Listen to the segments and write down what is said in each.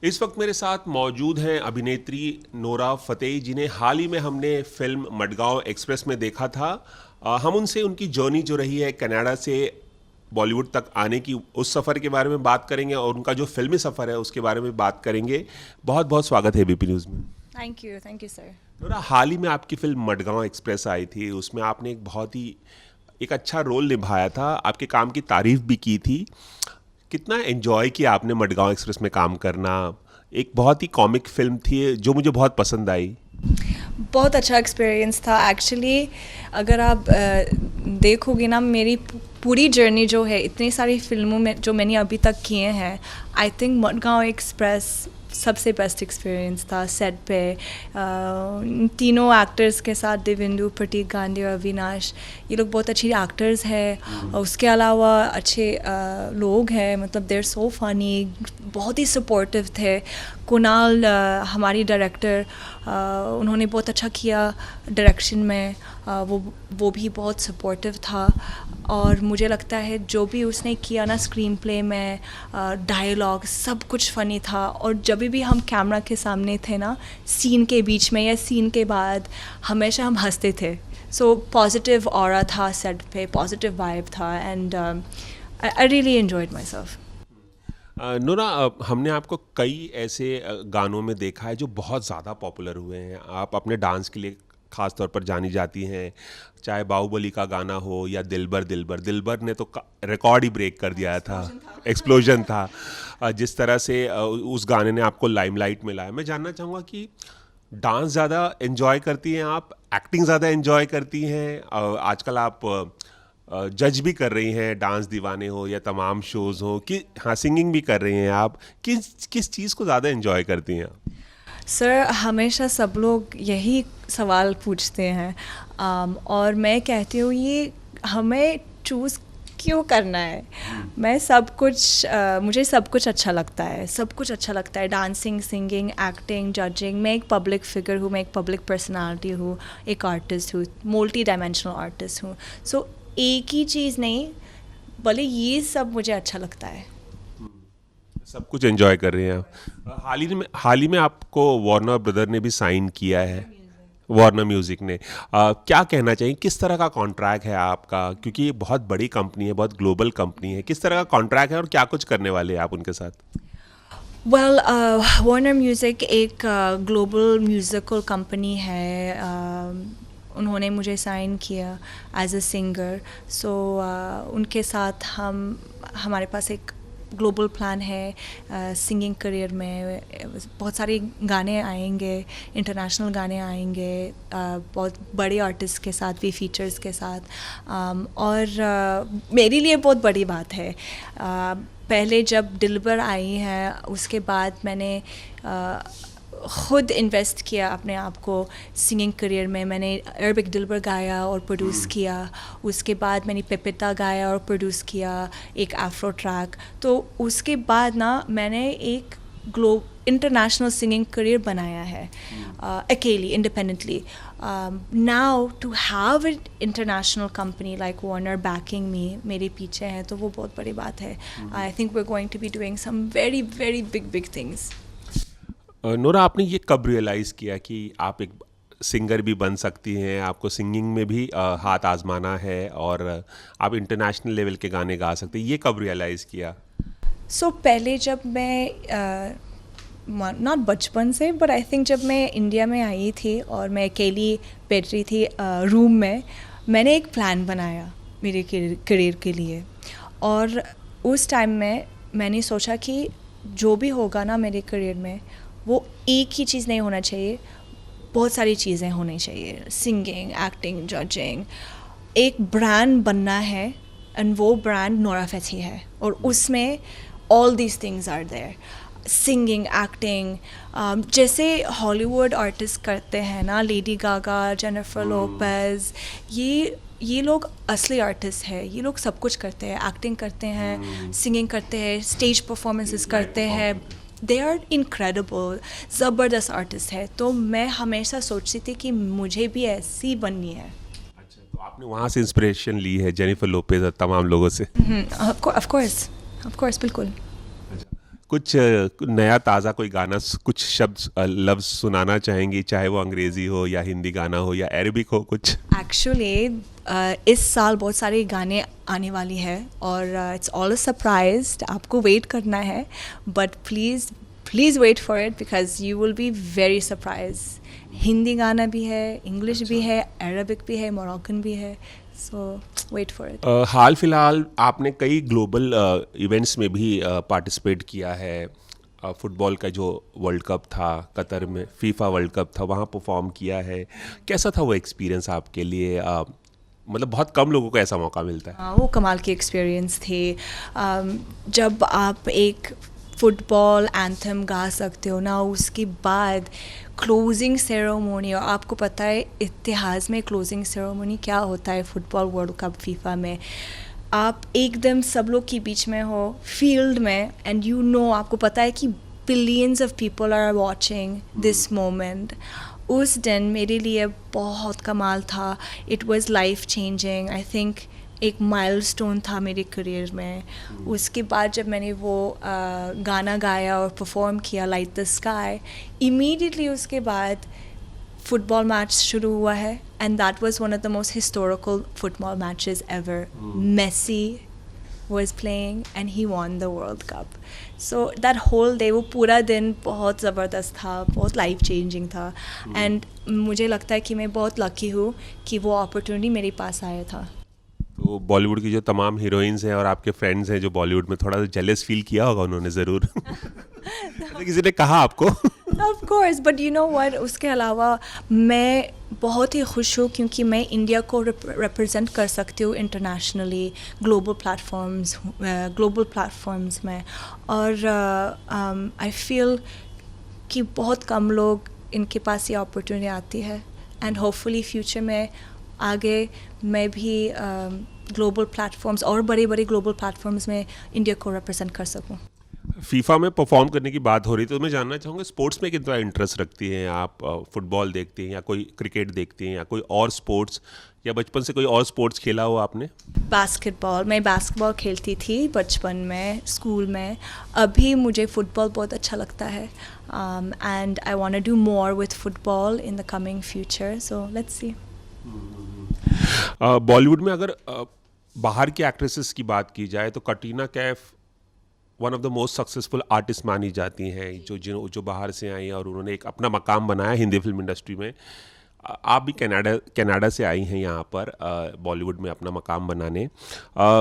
इस वक्त मेरे साथ मौजूद हैं अभिनेत्री नोरा फतेही, जिन्हें हाल ही में हमने फिल्म मडगांव एक्सप्रेस में देखा था। हम उनसे उनकी जर्नी जो रही है कनाडा से बॉलीवुड तक आने की, उस सफ़र के बारे में बात करेंगे और उनका जो फिल्मी सफ़र है उसके बारे में बात करेंगे। बहुत बहुत स्वागत है बीपी न्यूज़ में। Thank you sir. नोरा, हाल ही में आपकी फिल्म मडगांव एक्सप्रेस आई थी, उसमें आपने एक अच्छा रोल निभाया था, आपके काम की तारीफ भी की थी। कितना एंजॉय किया आपने मडगांव एक्सप्रेस में काम करना? एक बहुत ही कॉमिक फिल्म थी जो मुझे बहुत पसंद आई। बहुत अच्छा एक्सपीरियंस था एक्चुअली। अगर आप देखोगे ना, मेरी पूरी जर्नी जो है इतनी सारी फिल्मों में जो मैंने अभी तक किए हैं, आई थिंक मडगांव एक्सप्रेस सबसे बेस्ट एक्सपीरियंस था। सेट पे तीनों एक्टर्स के साथ, देवेंदु, प्रतीक गांधी और अविनाश, ये लोग बहुत अच्छे एक्टर्स हैं। और उसके अलावा अच्छे लोग हैं, मतलब देर सो फनी, बहुत ही सपोर्टिव थे। कुणाल हमारी डायरेक्टर, उन्होंने बहुत अच्छा किया डायरेक्शन में। वो भी बहुत सपोर्टिव था। और मुझे लगता है जो भी उसने किया ना स्क्रीन प्ले में, डायलॉग, सब कुछ फ़नी था। और जब भी हम कैमरा के सामने थे ना, सीन के बीच में या सीन के बाद, हमेशा हम हंसते थे। सो पॉजिटिव ऑरा था सेट पे, पॉजिटिव वाइब था, and I really enjoyed my self. Nora, हमने आपको कई ऐसे गानों में देखा है जो बहुत ज़्यादा पॉपुलर हुए हैं। आप अपने डांस के लिए ख़ास तौर पर जानी जाती हैं, चाहे बाहुबली का गाना हो या दिलबर दिलबर। दिलबर ने तो रिकॉर्ड ही ब्रेक कर दिया था, एक्सप्लोजन था। जिस तरह से उस गाने ने आपको लाइमलाइट में लाया। मैं जानना चाहूँगा कि डांस ज़्यादा एंजॉय करती हैं आप, एक्टिंग ज़्यादा एंजॉय करती हैं? आजकल आप जज भी कर रही हैं, डांस दीवाने हो या तमाम शोज़ हो, कि हाँ सिंगिंग भी कर रही हैं आप। किस किस चीज़ को ज़्यादा एंजॉय करती हैं आप? सर, हमेशा सब लोग यही सवाल पूछते हैं, और मैं कहती हूँ ये हमें चूज़ क्यों करना है। मैं सब कुछ मुझे सब कुछ अच्छा लगता है, सब कुछ अच्छा लगता है। Dancing, singing, acting, judging. मैं एक पब्लिक फिगर हूँ, मैं एक पब्लिक पर्सनालिटी हूँ, एक आर्टिस्ट हूँ, मल्टी डायमेंशनल आर्टिस्ट हूँ। सो एक ही चीज़ नहीं, भले ये सब मुझे अच्छा लगता है। सब कुछ एंजॉय कर रही हैं आप। हाल ही में आपको वार्नर ब्रदर ने भी साइन किया है, वार्नर म्यूज़िक ने। क्या कहना चाहिए, किस तरह का कॉन्ट्रैक्ट है आपका? क्योंकि ये बहुत बड़ी कंपनी है, बहुत ग्लोबल कंपनी है। किस तरह का कॉन्ट्रैक्ट है और क्या कुछ करने वाले हैं आप उनके साथ? वेल, वार्नर म्यूज़िक एक ग्लोबल म्यूज़िकल कंपनी है। उन्होंने मुझे साइन किया एज अ सिंगर। सो उनके साथ हमारे पास एक ग्लोबल प्लान है। सिंगिंग करियर में बहुत सारे गाने आएंगे, इंटरनेशनल गाने आएंगे, बहुत बड़े आर्टिस्ट के साथ भी, फीचर्स के साथ। और मेरे लिए बहुत बड़ी बात है। पहले जब दिलबर आई है, उसके बाद मैंने ख़ुद इन्वेस्ट किया अपने आप को सिंगिंग करियर में। मैंने अरबिक दिलबर गाया और प्रोड्यूस किया। उसके बाद मैंने पेपिता गाया और प्रोड्यूस किया, एक आफ्रो ट्रैक। तो उसके बाद ना मैंने एक इंटरनेशनल सिंगिंग करियर बनाया है, अकेली, independently. Now to have an international company like Warner backing me, मेरे पीछे हैं, तो वो बहुत बड़ी बात है। I think we are going to be doing some very very big things. Nora, आपने ये कब रियलाइज़ किया कि आप एक सिंगर भी बन सकती हैं, आपको सिंगिंग में भी हाथ आजमाना है और आप इंटरनेशनल लेवल के गाने गा सकते हैं? ये कब रियलाइज़ किया? पहले जब मैं नॉट बचपन से, बट आई थिंक जब मैं इंडिया में आई थी और मैं अकेली बैठ रही थी रूम में, मैंने एक प्लान बनाया मेरे करियर के लिए। और उस टाइम में मैंने सोचा कि जो भी होगा ना मेरे करियर में, वो एक ही चीज़ नहीं होना चाहिए, बहुत सारी चीज़ें होनी चाहिए। Singing, acting, judging. एक ब्रांड बनना है, एंड वो ब्रांड नोरा फतेही है, और उसमें all these things are there. Singing, acting, जैसे हॉलीवुड आर्टिस्ट करते हैं ना, लेडी गागा, जेनिफर लोपेज, ये लोग असली आर्टिस्ट है। ये लोग सब कुछ करते हैं, एक्टिंग करते हैं, सिंगिंग करते हैं, स्टेज परफॉर्मेंसेस करते हैं। दे आर इनक्रेडिबल, ज़बरदस्त आर्टिस्ट है। तो मैं हमेशा सोचती थी कि मुझे भी ऐसी बननी है। अच्छा, तो आपने वहाँ से इंस्पिरेशन ली है, जेनिफर लोपेज और तमाम लोगों से? ऑफ कोर्स, बिल्कुल। कुछ नया ताज़ा कोई गाना कुछ शब्द लफ्ज़ सुनाना चाहेंगी, चाहे वो अंग्रेज़ी हो या हिंदी गाना हो या अरबिक हो कुछ? एक्चुअली इस साल बहुत सारे गाने आने वाली है और इट्स ऑल अ सरप्राइज, आपको वेट करना है, but please please wait for it because you will be very surprise. Hindi गाना भी है, इंग्लिश भी है, अरबिक भी है, मोरक्कन भी है, सो वेट फॉर इट. हाल फिलहाल आपने कई ग्लोबल इवेंट्स में भी पार्टिसिपेट किया है. फुटबॉल का जो वर्ल्ड कप था कतर में, फीफा वर्ल्ड कप था, वहाँ परफॉर्म किया है. कैसा था वो एक्सपीरियंस आपके लिए? मतलब बहुत कम लोगों को ऐसा मौका मिलता है. वो कमाल की एक्सपीरियंस थे. जब आप एक फुटबॉल एंथम गा सकते हो ना, उसके बाद क्लोजिंग सेरेमनी, और आपको पता है इतिहास में क्लोजिंग सेरेमनी क्या होता है फुटबॉल वर्ल्ड कप फीफा में. आप एकदम सब लोग के बीच में हो फील्ड में, एंड यू नो, आपको पता है कि billions of people are watching this moment. उस दिन मेरे लिए बहुत कमाल था. It was life changing. I think एक माइलस्टोन था मेरे करियर में. उसके बाद जब मैंने वो गाना गाया और परफॉर्म किया, लाइट द स्काई, इमीडिएटली उसके बाद फुटबॉल मैच शुरू हुआ है, and that was one of the most historical football matches ever. Messi was playing and he won the World Cup. So that whole day, वो पूरा दिन बहुत ज़बरदस्त था, बहुत लाइफ चेंजिंग था. एंड मुझे लगता है कि मैं बहुत लकी हूँ कि वो अपॉर्चुनिटी मेरे पास आया था. तो बॉलीवुड की जो तमाम हीरोइंस हैं और आपके फ्रेंड्स हैं जो बॉलीवुड में, थोड़ा जेलस फील किया होगा उन्होंने ज़रूर. किसी ने कहा आपको? Of course, but you know what, उसके अलावा मैं बहुत ही खुश हूँ क्योंकि मैं इंडिया को रिप्रेजेंट कर सकती हूँ इंटरनेशनली, ग्लोबल प्लेटफॉर्म्स में. और आई फील कि बहुत कम लोग इनके पास ये अपॉर्चुनिटी आती है, एंड होपफुली फ्यूचर में आगे मैं भी ग्लोबल प्लेटफॉर्म्स और बड़े बड़े ग्लोबल प्लेटफॉर्म्स में इंडिया को रिप्रेजेंट कर सकूँ. फीफा में परफॉर्म करने की बात हो रही, तो मैं जानना चाहूँगा स्पोर्ट्स में कितना इंटरेस्ट रखती हैं आप? फुटबॉल देखती हैं या कोई क्रिकेट देखती हैं या कोई और स्पोर्ट्स, या बचपन से कोई और स्पोर्ट्स खेला हो आपने? बास्केटबॉल, मैं बास्केटबॉल खेलती थी बचपन में, स्कूल में. अभी मुझे फुटबॉल बहुत अच्छा लगता है, and I want to do more with football in the coming future, so let's see. Bollywood में अगर बाहर की एक्ट्रेसेस की बात की जाए तो Katrina Kaif one of the most successful artist मानी जाती हैं, जो बाहर से आई हैं और उन्होंने एक अपना मकाम बनाया हिंदी फिल्म इंडस्ट्री में. आप भी कनाडा से आई हैं यहाँ पर बॉलीवुड में अपना मकाम बनाने.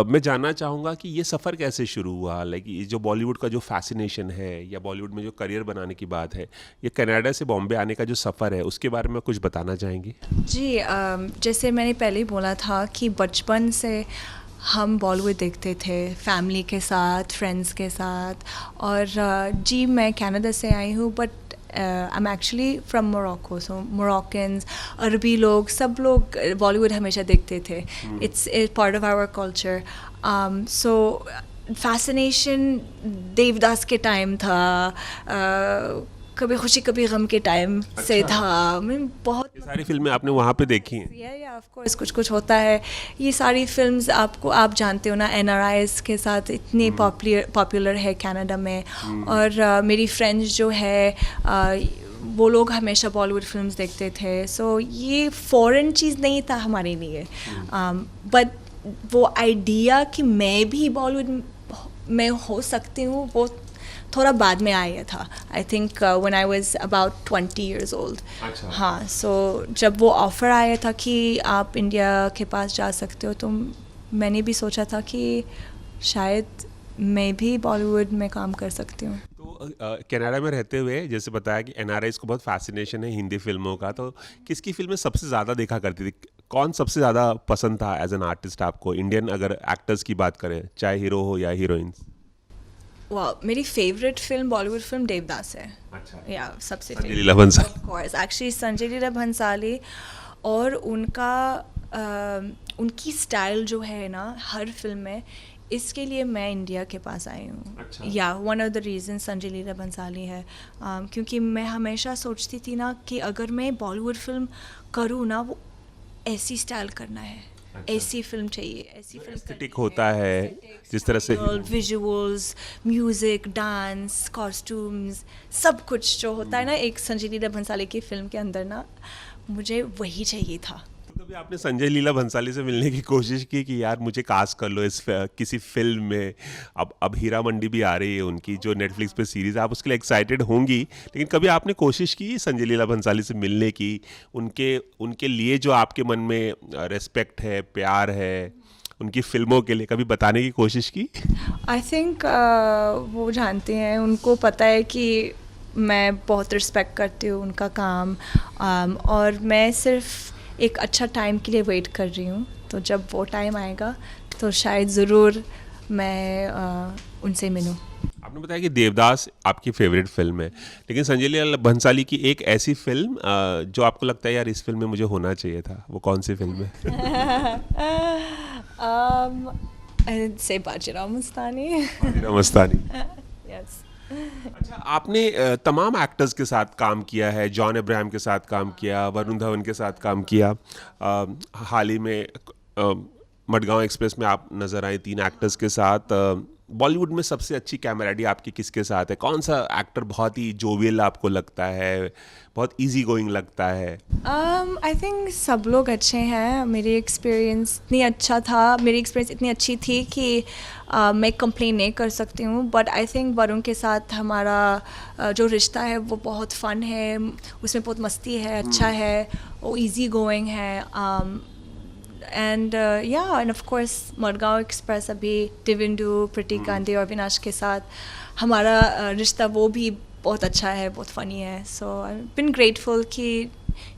मैं जानना चाहूँगा कि ये सफ़र कैसे शुरू हुआ? लाइक ये जो बॉलीवुड का जो फैसिनेशन है या बॉलीवुड में जो करियर बनाने की बात है, ये कनाडा से बॉम्बे आने का जो सफ़र है, उसके बारे में कुछ बताना चाहेंगी? जी, जैसे मैंने पहले ही बोला था कि बचपन से हम बॉलीवुड देखते थे फैमिली के साथ, फ्रेंड्स के साथ. और जी, मैं कनाडा से आई हूँ, but I am actually from Morocco, so Moroccans, अरबी लोग, सब लोग बॉलीवुड हमेशा देखते थे. It's part of our culture. So fascination Devdas के टाइम था, कभी खुशी कभी गम के टाइम से था. मैं बहुत सारी फिल्में आपने वहाँ पे देखी हैं? या ऑफ कोर्स कुछ कुछ होता है. ये सारी फिल्म्स आप जानते हो ना, NRIs के साथ इतनी पॉपुलर है कनाडा में. और मेरी फ्रेंड्स जो है वो लोग हमेशा बॉलीवुड फिल्म्स देखते थे. सो ये फॉरेन चीज़ नहीं था हमारे लिए, बट वो आइडिया कि मैं भी बॉलीवुड में हो सकती हूँ, वो थोड़ा बाद में आया था. I think when I was about 20 years old. अच्छा. हाँ, सो जब वो ऑफ़र आया था कि आप इंडिया के पास जा सकते हो, तो मैंने भी सोचा था कि शायद मैं भी बॉलीवुड में काम कर सकती हूँ. तो कनाडा में रहते हुए जैसे बताया कि NRIs को बहुत फैसिनेशन है हिंदी फिल्मों का, तो किसकी फिल्में सबसे ज़्यादा देखा करती थी? कौन सबसे ज़्यादा पसंद था एज एन आर्टिस्ट आपको? इंडियन अगर एक्टर्स की बात करें, चाहे हीरो हो या हीरोइंस. मेरी favourite film Bollywood film Devdas है. अच्छा. या सबसे Sanjay Leela Bhansali. Of course, actually Sanjay Leela Bhansali और उनकी स्टाइल जो है ना हर फिल्म में, इसके लिए मैं इंडिया के पास आई हूँ. अच्छा. या one of the reason Sanjay Leela Bhansali है, क्योंकि मैं हमेशा सोचती थी ना कि अगर मैं बॉलीवुड फिल्म करूँ ना, वो ऐसी स्टाइल करना है ऐसी फिल्म चाहिए, ऐसी फिल्म एस्थेटिक होता है जिस तरह से विजुअल्स, म्यूजिक, डांस, कॉस्ट्यूम्स, सब कुछ जो होता है ना एक संजय लीला भंसाली की फिल्म के अंदर ना, मुझे वही चाहिए था। तो कभी आपने संजय लीला भंसाली से मिलने की कोशिश की कि यार मुझे कास्ट कर लो किसी फिल्म में? अब हीरा मंडी भी आ रही है उनकी जो नेटफ्लिक्स पे सीरीज, आप उसके लिए एक्साइटेड होंगी, लेकिन कभी आपने कोशिश की संजय लीला भंसाली से मिलने की, उनके उनके लिए जो आपके मन में रेस्पेक्ट है, प्यार है, उनकी फिल्मों के लिए कभी बताने की कोशिश की? आई थिंक वो जानते हैं, उनको पता है कि मैं बहुत रिस्पेक्ट करती हूँ उनका काम, और मैं सिर्फ एक अच्छा टाइम के लिए वेट कर रही हूँ, तो जब वो टाइम आएगा तो शायद ज़रूर मैं उनसे मिलूँ। आपने बताया कि देवदास आपकी फेवरेट फिल्म है, लेकिन संजय लीला भंसाली की एक ऐसी फिल्म जो आपको लगता है यार इस फिल्म में मुझे होना चाहिए था, वो कौन सी फिल्म है? से बाजीराव मस्तानी। बाजीराव मस्तानी। यस। अच्छा, आपने तमाम एक्टर्स के साथ काम किया है, जॉन अब्राहम के साथ काम किया, वरुण धवन के साथ काम किया, हाल ही में मडगांव एक्सप्रेस में आप नज़र आए 3 एक्टर्स के साथ। बॉलीवुड में सबसे अच्छी कैमराडी आपकी किसके साथ है? कौन सा एक्टर बहुत ही जोवियल आपको लगता है, बहुत इजी गोइंग लगता है? आई थिंक सब लोग अच्छे हैं। मेरी एक्सपीरियंस इतनी अच्छी थी कि मैं कंप्लेन नहीं कर सकती हूँ, बट आई थिंक वरुण के साथ हमारा जो रिश्ता है वो बहुत फ़न है, उसमें बहुत मस्ती है, अच्छा है, वो इजी गोइंग है। And end of course Madgaon express, अभी दिविंदु, प्रीति गांधी और अविनाश के साथ हमारा रिश्ता वो भी बहुत अच्छा है, बहुत फ़नी है। सो आई बिन ग्रेटफुल कि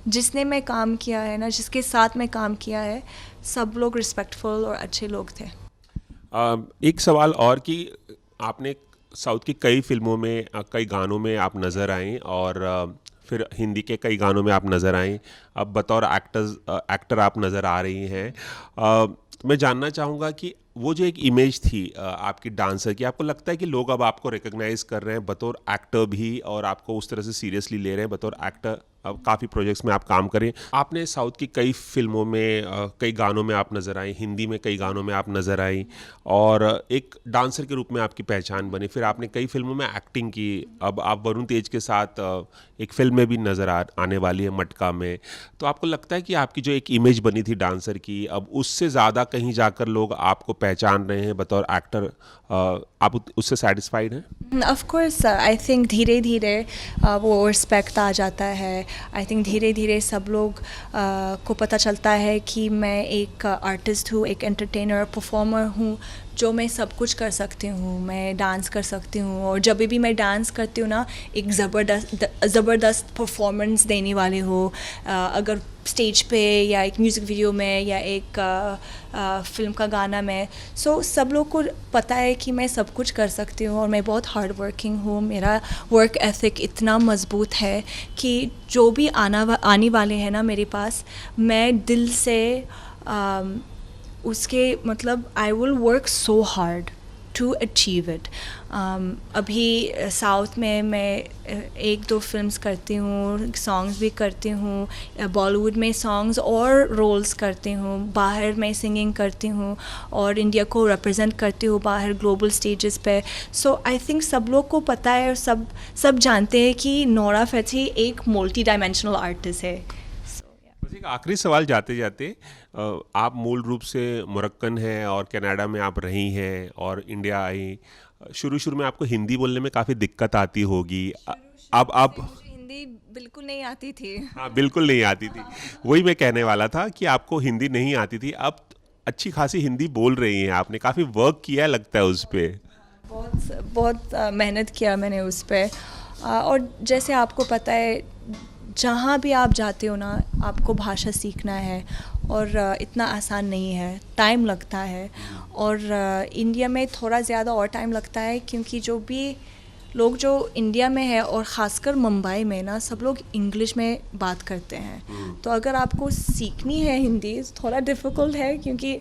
जिसने मैं काम किया है ना, जिसके साथ मैं काम किया है, सब लोग रिस्पेक्टफुल और अच्छे लोग थे। एक सवाल और कि आपने साउथ की कई फिल्मों में, कई गानों में आप नज़र आए, और फिर हिंदी के कई गानों में आप नज़र आए, अब बतौर एक्टर आप नज़र आ रही हैं। मैं जानना चाहूँगा कि वो जो एक इमेज थी आपकी डांसर की, आपको लगता है कि लोग अब आपको रिकग्नाइज कर रहे हैं बतौर एक्टर भी, और आपको उस तरह से सीरियसली ले रहे हैं बतौर एक्टर? अब काफ़ी प्रोजेक्ट्स में आप काम करें, आपने साउथ की कई फिल्मों में, कई गानों में आप नज़र आई, हिंदी में कई गानों में आप नज़र आई, और एक डांसर के रूप में आपकी पहचान बनी। फिर आपने कई फिल्मों में एक्टिंग की, अब आप वरुण तेज के साथ एक फिल्म में भी नज़र आने वाली है, मटका में। तो आपको लगता है कि आपकी जो एक इमेज बनी थी डांसर की, अब उससे ज़्यादा कहीं जाकर लोग आपको पहचान रहे हैं बतौर एक्टर, आप उससे सेटिस्फाइड हैं? ऑफ कोर्स आई थिंक धीरे धीरे वो रिस्पेक्ट आ जाता है। आई थिंक धीरे धीरे सब लोग को पता चलता है कि मैं एक आर्टिस्ट हूँ, एक एंटरटेनर, परफॉर्मर हूँ, जो मैं सब कुछ कर सकती हूँ। मैं डांस कर सकती हूँ, और जब भी मैं डांस करती हूँ ना, एक ज़बरदस्त परफॉर्मेंस देने वाली हो, अगर स्टेज पे या एक म्यूज़िक वीडियो में या एक फिल्म का गाना में। सो सब लोग को पता है कि मैं सब कुछ कर सकती हूँ, और मैं बहुत हार्ड वर्किंग हूँ। मेरा वर्क एथिक इतना मज़बूत है कि जो भी आने वाले हैं ना मेरे पास, मैं दिल से उसके मतलब I will work so hard to achieve it. अभी साउथ में मैं 1-2 फिल्म्स करती हूँ, सॉन्ग्स भी करती हूँ, बॉलीवुड में सॉन्ग्स और रोल्स करती हूँ, बाहर मैं सिंगिंग करती हूँ, और इंडिया को रिप्रेजेंट करती हूँ बाहर ग्लोबल स्टेजेस पे। सो आई थिंक सब लोग को पता है, और सब जानते हैं कि नोरा फतेही एक मल्टी डायमेंशनल आर्टिस्ट है। बस एक आखिरी सवाल जाते जाते, आप मूल रूप से मोरक्कन हैं और कनाडा में आप रही हैं और इंडिया आई। शुरू में आपको हिंदी बोलने में काफ़ी दिक्कत आती होगी। अब आप हिंदी बिल्कुल नहीं आती थी। हाँ, बिल्कुल नहीं आती थी, वही मैं कहने वाला था कि आपको हिंदी नहीं आती थी, अब अच्छी खासी हिंदी बोल रही हैं। आपने काफ़ी वर्क किया लगता है उस पर। बहुत मेहनत किया मैंने उस पर, और जैसे आपको पता है, जहाँ भी आप जाते हो ना, आपको भाषा सीखना है, और इतना आसान नहीं है, टाइम लगता है, और इंडिया में थोड़ा ज़्यादा और टाइम लगता है, क्योंकि जो भी लोग जो इंडिया में है, और ख़ासकर मुंबई में ना, सब लोग इंग्लिश में बात करते हैं। तो अगर आपको सीखनी है हिंदी, थोड़ा डिफ़िकल्ट है, क्योंकि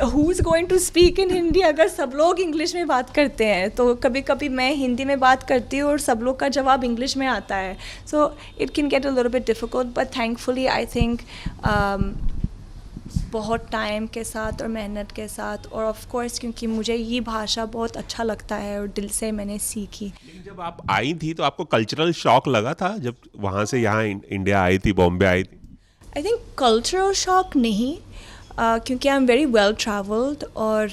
who is going to speak in Hindi अगर सब लोग इंग्लिश में बात करते हैं। तो कभी कभी मैं हिंदी में बात करती हूँ और सब लोग का जवाब इंग्लिश में आता है। So it can get a little bit difficult, but thankfully I think बहुत टाइम के साथ और मेहनत के साथ, और ऑफ कोर्स क्योंकि मुझे ये भाषा बहुत अच्छा लगता है और दिल से मैंने सीखी। लेकिन जब आप आई थी तो आपको कल्चरल शॉक लगा था जब वहाँ से यहाँ इंडिया आई थी, बॉम्बे आई थी? आई थिंक कल्चरल शॉक नहीं, क्योंकि I am very well travelled, और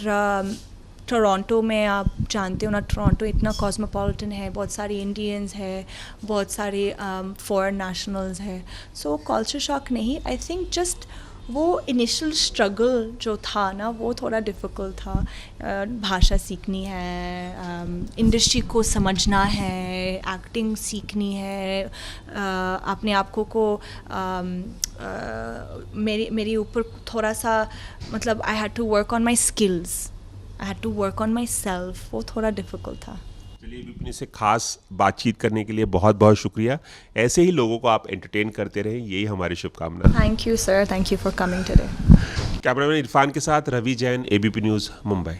टोरंटो में आप जानते हो ना, टोरंटो इतना कॉस्मोपॉलिटन है, बहुत सारे इंडियंस है, बहुत सारे फॉरेन नेशनल्स है, सो कल्चर शॉक नहीं। आई थिंक जस्ट वो इनिशियल स्ट्रगल जो था ना, वो थोड़ा डिफ़िकल्ट था। भाषा सीखनी है, इंडस्ट्री को समझना है, एक्टिंग सीखनी है, अपने आप को मेरे ऊपर थोड़ा सा, मतलब I had to work on my skills, I had to work on myself, वो थोड़ा डिफ़िकल्ट था। चलिए, विपिन से खास बातचीत करने के लिए बहुत बहुत शुक्रिया। ऐसे ही लोगों को आप एंटरटेन करते रहें, यही हमारी शुभकामना। Thank you sir, thank you for coming today. Cameraman Irfan के साथ रवि जैन, ABP न्यूज़, मुंबई।